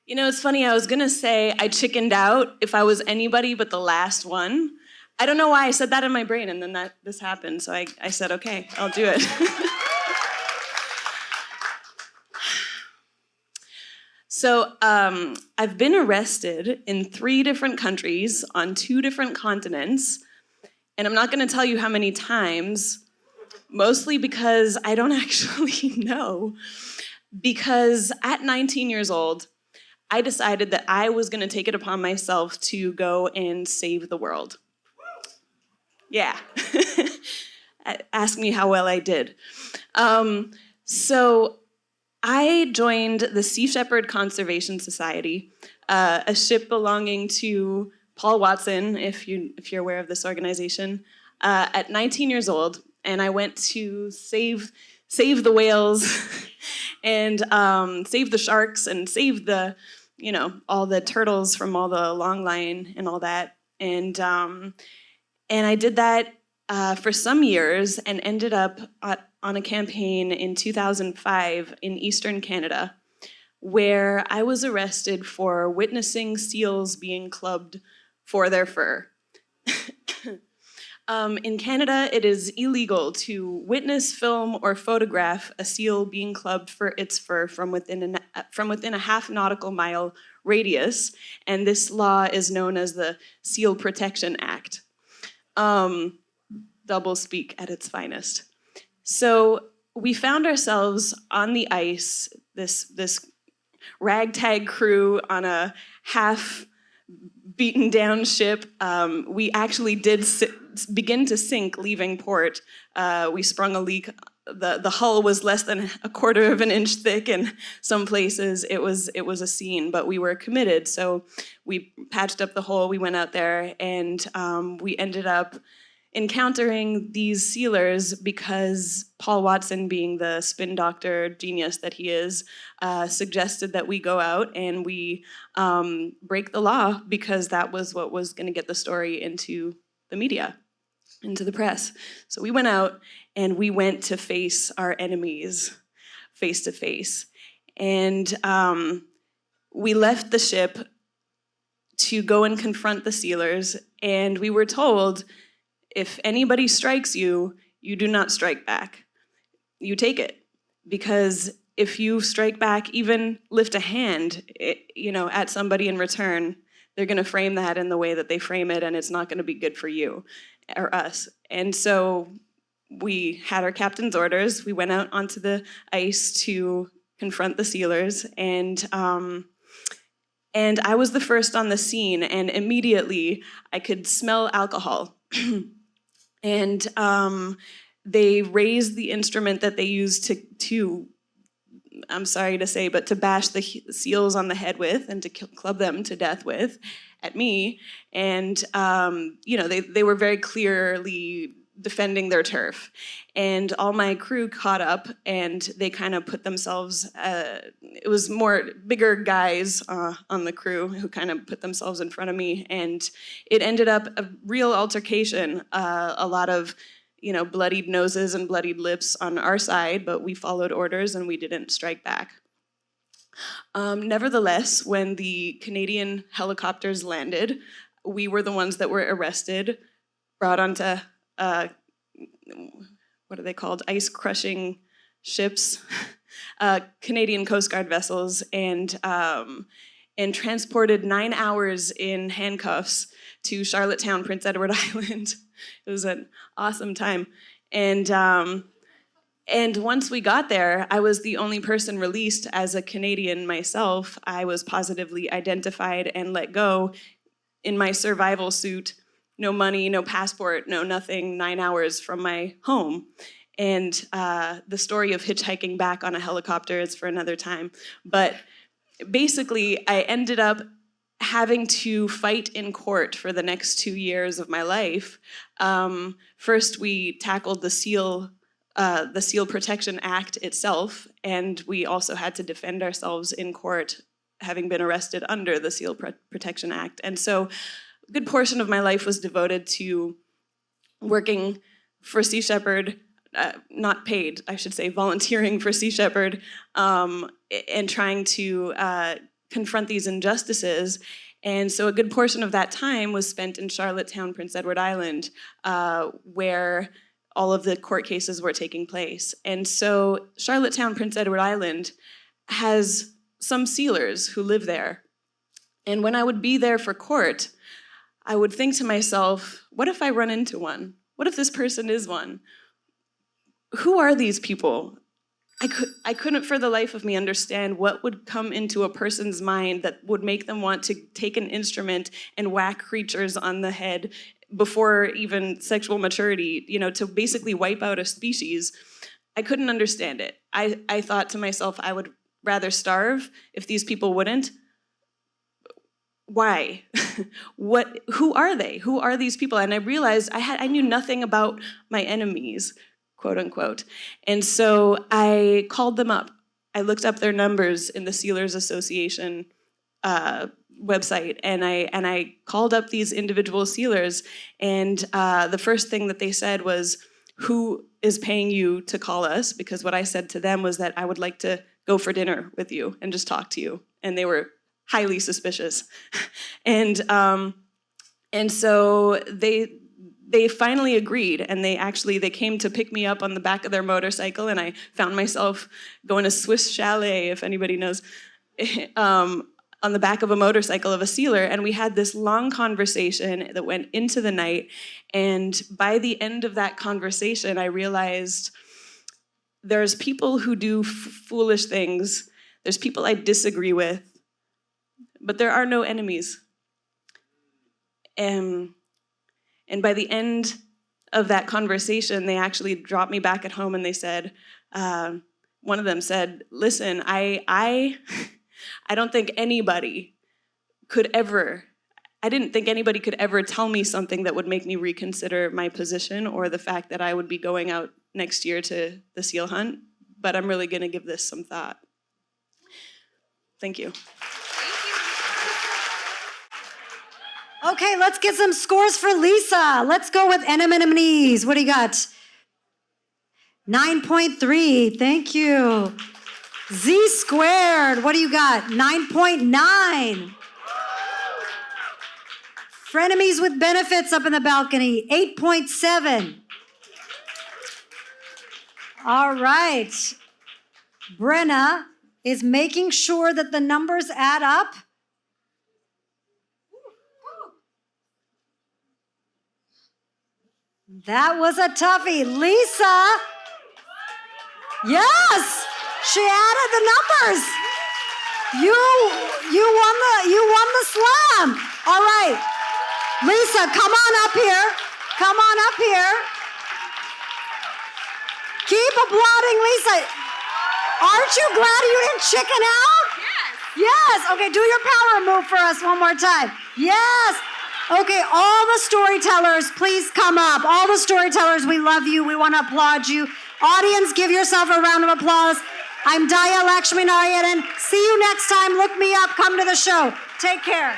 You know, it's funny, I was gonna say I chickened out if I was anybody but the last one. I don't know why I said that in my brain, and then this happened, so I said, okay, I'll do it. So I've been arrested in 3 different countries on 2 different continents, and I'm not gonna tell you how many times, mostly because I don't actually know. Because at 19 years old, I decided that I was going to take it upon myself to go and save the world. Yeah. Ask me how well I did. So I joined the Sea Shepherd Conservation Society, a ship belonging to Paul Watson, if you're aware of this organization, at 19 years old, and I went to save the whales and save the sharks and save the, all the turtles from all the longline and all that. And I did that for some years and ended up on a campaign in 2005 in Eastern Canada, where I was arrested for witnessing seals being clubbed for their fur. In Canada, it is illegal to witness, film, or photograph a seal being clubbed for its fur from within a half nautical mile radius, and this law is known as the Seal Protection Act. Double speak at its finest. So we found ourselves on the ice, this ragtag crew on a half beaten down ship. We actually did begin to sink leaving port. We sprung a leak. The hull was less than a quarter of an inch thick in some places. It was a scene, but we were committed. So we patched up the hole. We went out there, and we ended up encountering these sealers because Paul Watson, being the spin doctor genius that he is, suggested that we go out and we break the law because that was what was going to get the story into the media, into the press. So we went out and we went to face our enemies face to face. And we left the ship to go and confront the sealers, and we were told, if anybody strikes you, you do not strike back. You take it. Because if you strike back, even lift a hand, at somebody in return, they're going to frame that in the way that they frame it, and it's not going to be good for you or us. And so we had our captain's orders. We went out onto the ice to confront the sealers, and I was the first on the scene, and immediately I could smell alcohol. And they raised the instrument that they used to, I'm sorry to say, but to bash the seals on the head with and to club them to death with at me. And, they were very clearly defending their turf. And all my crew caught up, and they kind of put themselves, it was more bigger guys on the crew who kind of put themselves in front of me. And it ended up a real altercation, a lot of, bloodied noses and bloodied lips on our side, but we followed orders and we didn't strike back. Nevertheless, when the Canadian helicopters landed, we were the ones that were arrested, brought onto what are they called? Ice-crushing ships, Canadian Coast Guard vessels, and transported 9 hours in handcuffs to Charlottetown, Prince Edward Island. It was an awesome time. And once we got there, I was the only person released as a Canadian myself. I was positively identified and let go in my survival suit. No money, no passport, no nothing, 9 hours from my home. And the story of hitchhiking back on a helicopter is for another time. But basically, I ended up having to fight in court for the next 2 years of my life. First, we tackled the Seal Protection Act itself, and we also had to defend ourselves in court, having been arrested under the Seal Protection Act. And so a good portion of my life was devoted to working for Sea Shepherd, not paid, I should say, volunteering for Sea Shepherd, and trying to confront these injustices. And so a good portion of that time was spent in Charlottetown, Prince Edward Island, where all of the court cases were taking place. And so Charlottetown, Prince Edward Island has some sealers who live there. And when I would be there for court, I would think to myself, what if I run into one? What if this person is one? Who are these people? I couldn't for the life of me understand what would come into a person's mind that would make them want to take an instrument and whack creatures on the head before even sexual maturity, to basically wipe out a species. I couldn't understand it. I thought to myself, I would rather starve if these people wouldn't. Why? Who are they? Who are these people? And I realized I knew nothing about my enemies, quote unquote. And so I called them up. I looked up their numbers in the Sealers Association website, and I called up these individual sealers, and the first thing that they said was, who is paying you to call us? Because what I said to them was that I would like to go for dinner with you and just talk to you. And they were highly suspicious. And so they finally agreed, and they came to pick me up on the back of their motorcycle, and I found myself going to Swiss Chalet, if anybody knows, on the back of a motorcycle of a sealer, and we had this long conversation that went into the night, and by the end of that conversation, I realized there's people who do foolish things, there's people I disagree with, but there are no enemies. And by the end of that conversation, they actually dropped me back at home, and they said, one of them said, listen, I don't think anybody could ever, I didn't think anybody could ever tell me something that would make me reconsider my position or the fact that I would be going out next year to the seal hunt, but I'm really gonna give this some thought. Thank you. Okay, let's get some scores for Lisa. Let's go with enemies. What do you got? 9.3, thank you. Z squared, what do you got? 9.9. Frenemies with benefits up in the balcony, 8.7. All right. Brenna is making sure that the numbers add up. That was a toughie. Lisa, yes, she added the numbers. You won the slam. All right, Lisa, come on up here. Come on up here. Keep applauding, Lisa. Aren't you glad you didn't chicken out? Yes. Okay, do your power move for us one more time. Yes. Okay, all the storytellers, please come up. All the storytellers, we love you. We want to applaud you. Audience, give yourself a round of applause. I'm Daya Lakshminarayanan. See you next time. Look me up. Come to the show. Take care.